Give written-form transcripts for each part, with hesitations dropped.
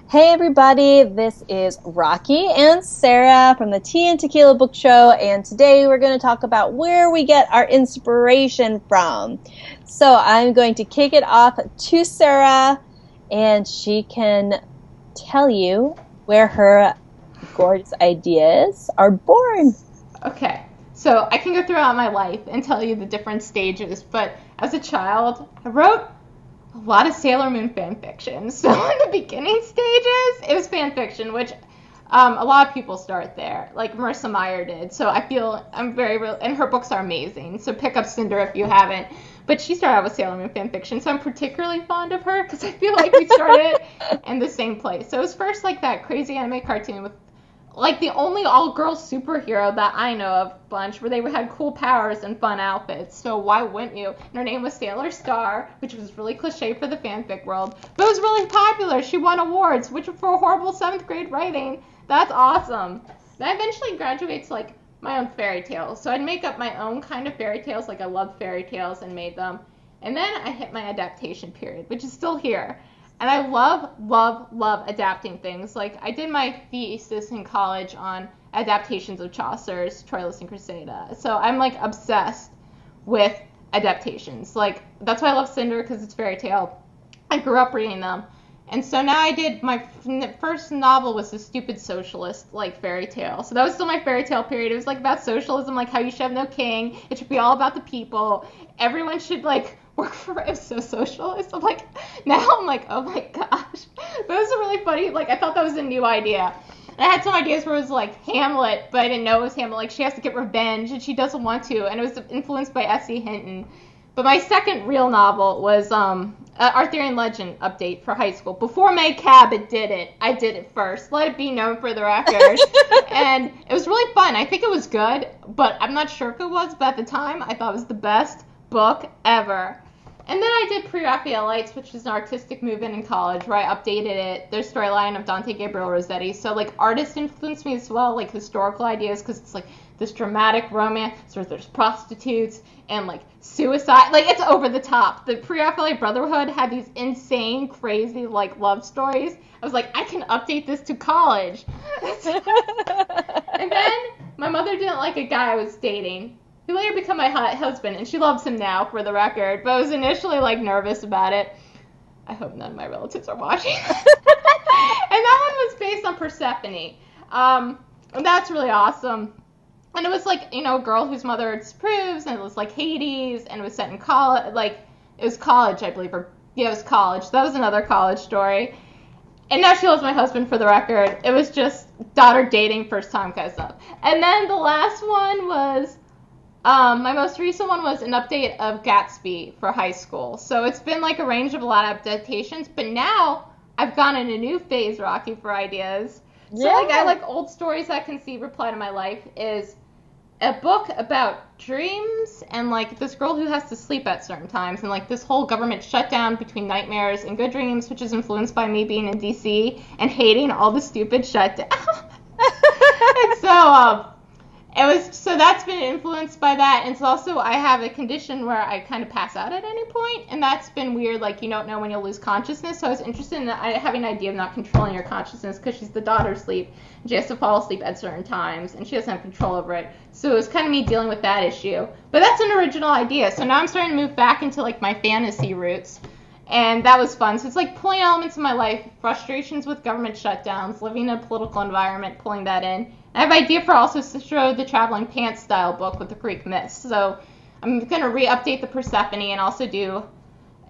Hey everybody, this is Rocky and Sarah from the Tea and Tequila Book Show, and today we're going to talk about where we get our inspiration from. So I'm going to kick it off to Sarah, and she can tell you where her gorgeous ideas are born. Okay, so I can go throughout my life and tell you the different stages, but as a child, I wrote a lot of Sailor Moon fan fiction. So in the beginning stages, it was fan fiction, which a lot of people start there, like Marissa Meyer did. So I feel I'm very real, and her books are amazing. So pick up Cinder if you haven't. But she started out with Sailor Moon fan fiction, so I'm particularly fond of her because I feel like we started in the same place. So it was first like that crazy anime cartoon with like the only all-girl superhero that I know of bunch where they had cool powers and fun outfits. So why wouldn't you? And her name was Sailor Star, which was really cliche for the fanfic world, but it was really popular. She won awards, which for horrible seventh grade writing, that's awesome. Then I eventually graduated to like my own fairy tales. So I'd make up my own kind of fairy tales, like I loved fairy tales and made them. And then I hit my adaptation period, which is still here. And I love, love, love adapting things. Like, I did my thesis in college on adaptations of Chaucer's Troilus and Cressida. So I'm, like, obsessed with adaptations. Like, that's why I love Cinder, because it's fairy tale. I grew up reading them. And so now I did, my first novel was a stupid socialist, like, fairy tale. So that was still my fairy tale period. It was, like, about socialism, like how you should have no king. It should be all about the people. Everyone should, like, work for it. It was so socialist. I'm like, now I'm like, oh my gosh. But it was really funny. Like, I thought that was a new idea. And I had some ideas where it was like Hamlet, but I didn't know it was Hamlet. Like, she has to get revenge, and she doesn't want to. And it was influenced by S.E. Hinton. But my second real novel was Arthurian Legend update for high school. Before May Cabot did it, I did it first. Let it be known for the record. And it was really fun. I think it was good, but I'm not sure if it was. But at the time, I thought it was the best book ever. And then I did Pre-Raphaelites, which is an artistic movement in college where I updated it. There's storyline of Dante Gabriel Rossetti. So, like, artists influenced me as well, like historical ideas, because it's, like, this dramatic romance where there's prostitutes and, like, suicide. Like, it's over the top. The Pre-Raphaelite Brotherhood had these insane, crazy, like, love stories. I was like, I can update this to college. And then my mother didn't like a guy I was dating. He later became my husband, and she loves him now, for the record. But I was initially, like, nervous about it. I hope none of my relatives are watching. And that one was based on Persephone. And that's really awesome. And it was, like, you know, a girl whose mother disapproves, and it was, like, Hades, and it was set in college. Like, it was college, I believe. Or, yeah, it was college. That was another college story. And now she loves my husband, for the record. It was just daughter dating, first time kind of stuff. And then the last one was... my most recent one was an update of Gatsby for high school. So it's been like a range of a lot of adaptations, but now I've gone in a new phase, Rocky, for ideas. So like I like old stories that can see reply to my life is a book about dreams and like this girl who has to sleep at certain times and like this whole government shutdown between nightmares and good dreams, which is influenced by me being in DC and hating all the stupid shutdown. And so it was, so that's been influenced by that. And it's also, I have a condition where I kind of pass out at any point, and that's been weird. Like, you don't know when you'll lose consciousness. So I was interested in having an idea of not controlling your consciousness because she's the daughter sleep. She has to fall asleep at certain times, and she doesn't have control over it. So it was kind of me dealing with that issue. But that's an original idea. So now I'm starting to move back into, like, my fantasy roots. And that was fun. So it's like pulling elements of my life, frustrations with government shutdowns, living in a political environment, pulling that in. I have an idea for also to show the Traveling Pants style book with the Greek myths. So I'm going to re-update the Persephone and also do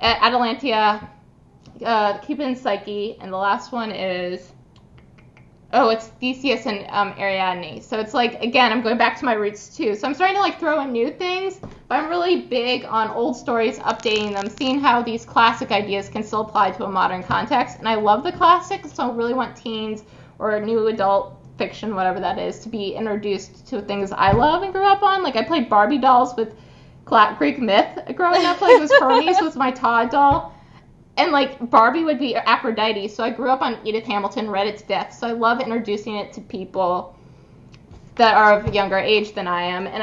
Atalantia, Cupid Psyche, and the last one is, it's Theseus and Ariadne. So it's like, again, I'm going back to my roots too. So I'm starting to like throw in new things, but I'm really big on old stories, updating them, seeing how these classic ideas can still apply to a modern context. And I love the classics, so I really want teens or new adult fiction, whatever that is, to be introduced to things I love and grew up on. Like I played Barbie dolls with Greek myth growing up. Like it was Hermes was my Todd doll. And like Barbie would be Aphrodite. So I grew up on Edith Hamilton, read it to death. So I love introducing it to people. that are of a younger age than I am, and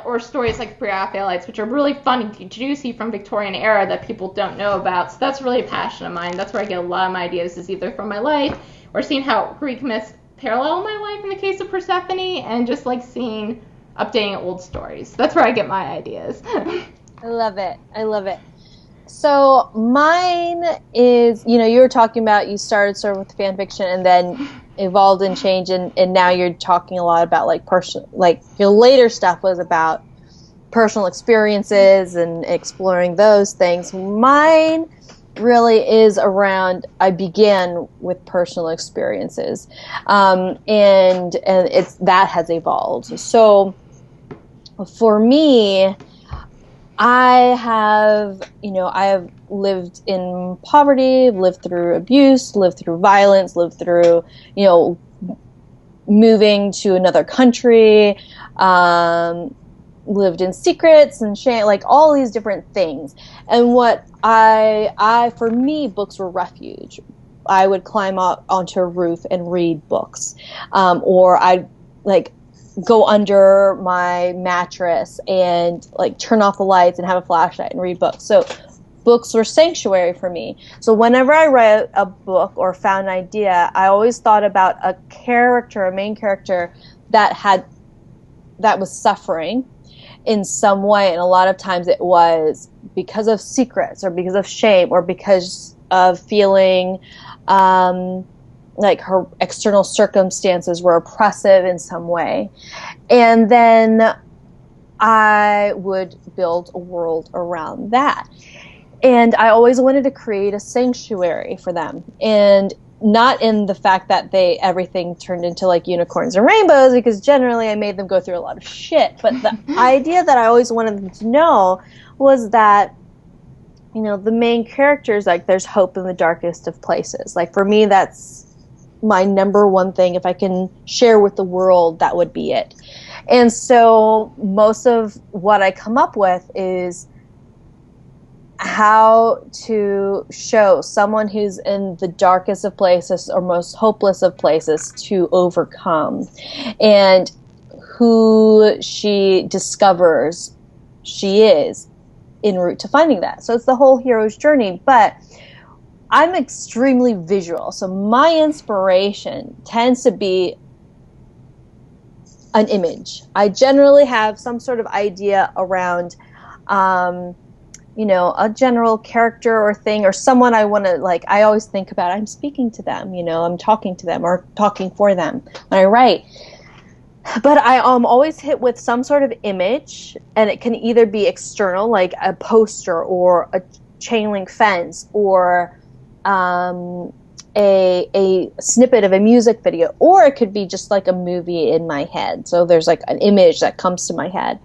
or stories like Pre-Raphaelites, which are really fun and juicy from Victorian era that people don't know about. So that's really a passion of mine. That's where I get a lot of my ideas, is either from my life or seeing how Greek myths parallel my life in the case of Persephone, and just like updating old stories. That's where I get my ideas. I love it. I love it. So mine is, you were talking about you started sort of with fan fiction and then evolved and changed, and now you're talking a lot about like your later stuff was about personal experiences and exploring those things. Mine really is around, I began with personal experiences, and it's that has evolved. So for me, I have lived in poverty, lived through abuse, lived through violence, lived through, moving to another country, lived in secrets and shame, like all these different things. And what for me, books were refuge. I would climb up onto a roof and read books, or I'd go under my mattress and turn off the lights and have a flashlight and read books. So books were sanctuary for me. So whenever I read a book or found an idea, I always thought about a main character that was suffering in some way. And a lot of times it was because of secrets or because of shame or because of feeling like her external circumstances were oppressive in some way. And then I would build a world around that. And I always wanted to create a sanctuary for them. And not in the fact that everything turned into like unicorns and rainbows, because generally I made them go through a lot of shit. But the idea that I always wanted them to know was that, the main characters, there's hope in the darkest of places. Like for me, that's my number one thing. If I can share with the world, that would be it. And so most of what I come up with is how to show someone who's in the darkest of places or most hopeless of places to overcome, and who she discovers she is en route to finding that. So it's the whole hero's journey, but I'm extremely visual. So my inspiration tends to be an image. I generally have some sort of idea around, a general character or thing or someone I want to, I always think about, I'm speaking to them, I'm talking to them or talking for them when I write. But I am always hit with some sort of image, and it can either be external, like a poster or a chain link fence or a snippet of a music video, or it could be just like a movie in my head. So there's like an image that comes to my head.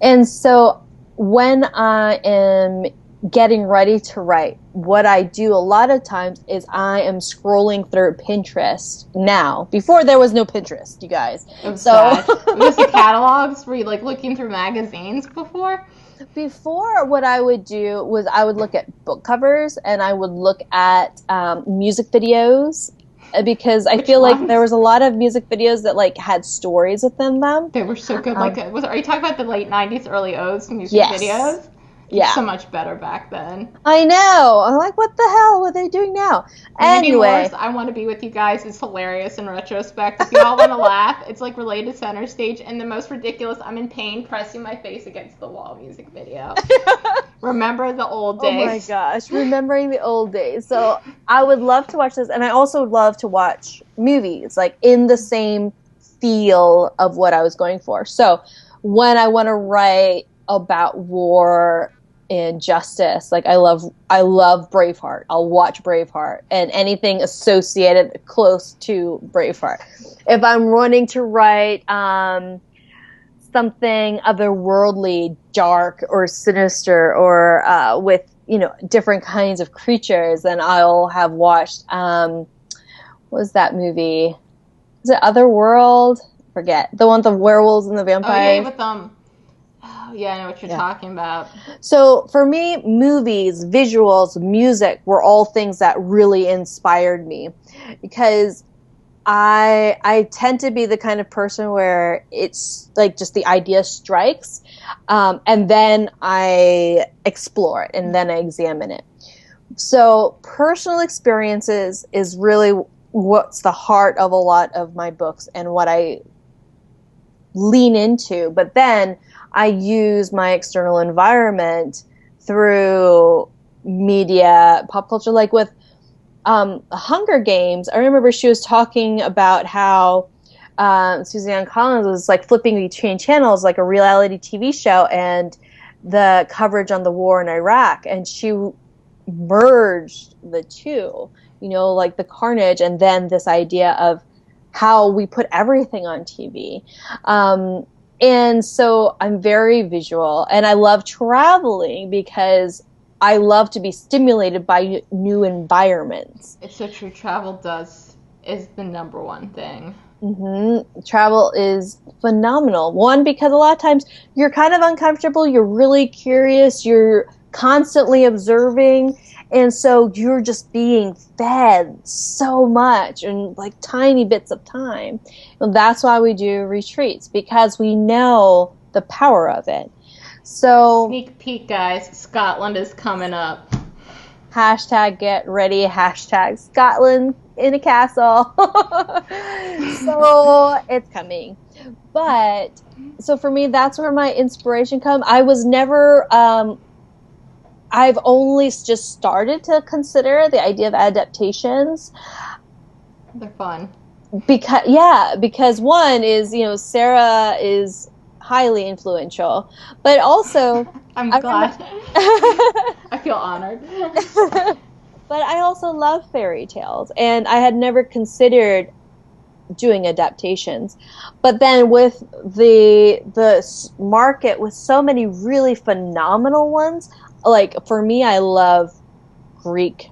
And so when I am getting ready to write, what I do a lot of times is I am scrolling through Pinterest now. Before there was no Pinterest, you guys. It was sad. It was the catalogs. Were you looking through magazines before? Before, what I would do was I would look at book covers and I would look at music videos, because I feel like there was a lot of music videos that had stories within them. They were so good. Are you talking about the late 90s, early O's music videos? Yeah. So much better back then. I know. I'm like, what the hell are they doing now? Anyway. I Want to Be With You Guys is hilarious in retrospect. If you all want to laugh, it's related to Center Stage, and the most ridiculous, I'm in pain pressing my face against the wall music video. Remember the old days. Oh my gosh, remembering the old days. So I would love to watch this, and I also love to watch movies, in the same feel of what I was going for. So when I want to write about war and justice, I love Braveheart. I'll watch Braveheart and anything associated close to Braveheart. If I'm wanting to write something otherworldly, dark or sinister, or with different kinds of creatures, then I'll have watched what was that movie? Is it Otherworld? Forget the one with the werewolves and the vampires. Oh yeah, with yeah, I know what you're talking about. So for me, movies, visuals, music were all things that really inspired me, because I tend to be the kind of person where it's like just the idea strikes, and then I explore it and then I examine it. So personal experiences is really what's the heart of a lot of my books and what I lean into. But then I use my external environment through media, pop culture, like with Hunger Games. I remember she was talking about how Suzanne Collins was like flipping between channels, like a reality TV show, and the coverage on the war in Iraq, and she merged the two, like the carnage and then this idea of how we put everything on TV. And so I'm very visual and I love traveling because I love to be stimulated by new environments. It's so true. Travel is the number one thing. Travel is phenomenal. One, because a lot of times you're kind of uncomfortable, you're really curious, you're constantly observing, and so you're just being fed so much in like tiny bits of time. And that's why we do retreats, because we know the power of it. So sneak peek, guys, Scotland is coming up. Hashtag get ready, hashtag Scotland in a castle. So it's coming. But so for me, that's where my inspiration comes. I was never I've only just started to consider the idea of adaptations. They're fun. Because one is, Sarah is highly influential, but also I'm glad. I feel honored. But I also love fairy tales, and I had never considered doing adaptations. But then with the market with so many really phenomenal ones, like for me, I love Greek.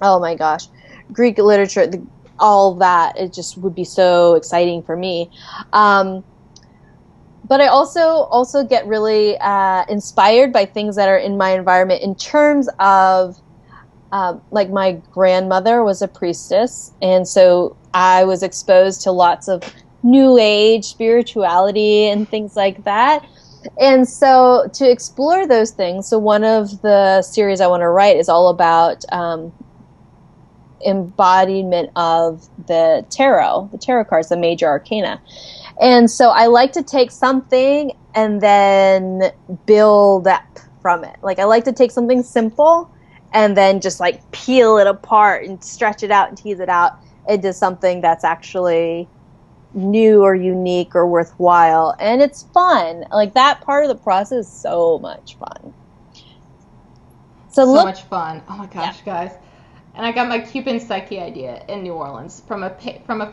Oh my gosh, Greek literature, all that, it just would be so exciting for me. But I also get really inspired by things that are in my environment in terms of like my grandmother was a priestess, and so I was exposed to lots of new age spirituality and things like that. And so to explore those things, so one of the series I want to write is all about embodiment of the tarot cards, the major arcana. And so I like to take something and then build up from it. Like I like to take something simple and then just like peel it apart and stretch it out and tease it out into something that's actually new or unique or worthwhile. And it's fun. Like that part of the process is so much fun. So much fun. Oh my gosh, yeah. Guys. And I got my Cuban Psyche idea in New Orleans from a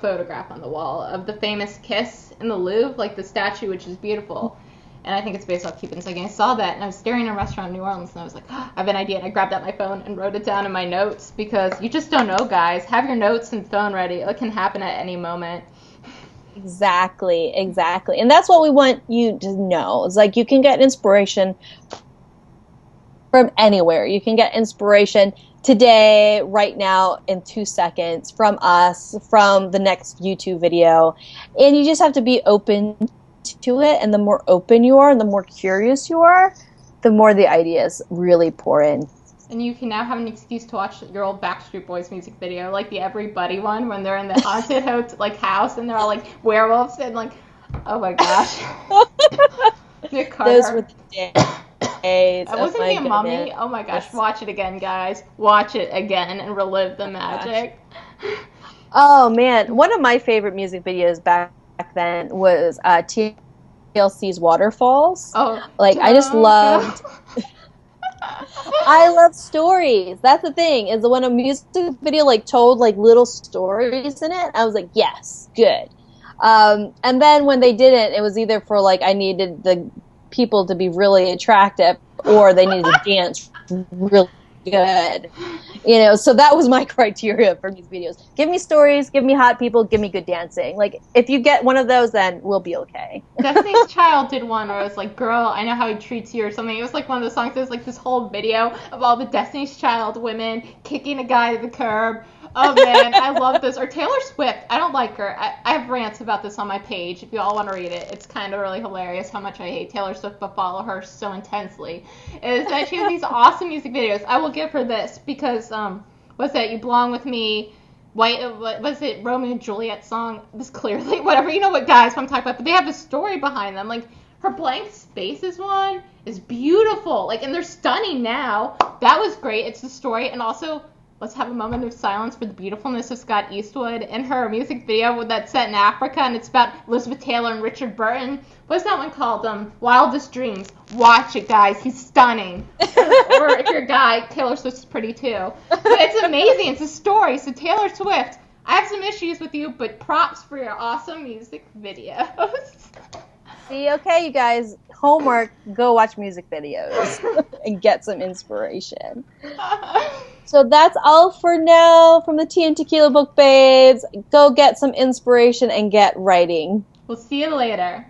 photograph on the wall of the famous kiss in the Louvre, like the statue, which is beautiful. And I think it's based off Cuban Psyche. I saw that, and I was staring at a restaurant in New Orleans, and I was like, oh, I have an idea. And I grabbed out my phone and wrote it down in my notes, because you just don't know, guys. Have your notes and phone ready. It can happen at any moment. Exactly. And that's what we want you to know. It's like you can get inspiration from anywhere. You can get inspiration today, right now, in 2 seconds, from us, from the next YouTube video. And you just have to be open to it. And the more open you are and the more curious you are, the more the ideas really pour in. And you can now have an excuse to watch your old Backstreet Boys music video, like the Everybody one, when they're in the haunted house and they're all like werewolves and like, oh my gosh. Nick Carter. Those were the days. Wasn't he a mummy? Oh my gosh, watch it again, guys. Watch it again and relive the magic. Oh man, one of my favorite music videos back then was TLC's Waterfalls. Oh, like I just loved. I love stories. That's the thing, is when a music video like told like little stories in it, I was like, yes, good. And then when they didn't, it was either for like I needed the people to be really attractive or they needed to dance really good. So that was my criteria for these videos. Give me stories, give me hot people, give me good dancing. Like if you get one of those, then we'll be okay. Destiny's Child did one where it was like, girl, I know how he treats you or something. It was like one of those songs. There's like this whole video of all the Destiny's Child women kicking a guy to the curb. Oh man, I love this. Or Taylor Swift. I don't like her. I have rants about this on my page. If you all want to read it, it's kind of really hilarious how much I hate Taylor Swift but follow her so intensely. Is that she has these awesome music videos. I will give her this because what's that? You Belong with Me. What was it? Romeo and Juliet song. This clearly whatever. You know what guys I'm talking about. But they have a story behind them. Like her Blank Spaces one is beautiful. Like and they're stunning now. That was great. It's the story and also. Let's have a moment of silence for the beautifulness of Scott Eastwood and her music video that's set in Africa, and it's about Elizabeth Taylor and Richard Burton. What's that one called? Wildest Dreams. Watch it, guys. He's stunning. Or if you're a guy, Taylor Swift's pretty too. But it's amazing. It's a story. So Taylor Swift, I have some issues with you, but props for your awesome music videos. See, okay, you guys, homework, go watch music videos and get some inspiration. So that's all for now from the Tea and Tequila Book Babes. Go get some inspiration and get writing. We'll see you later.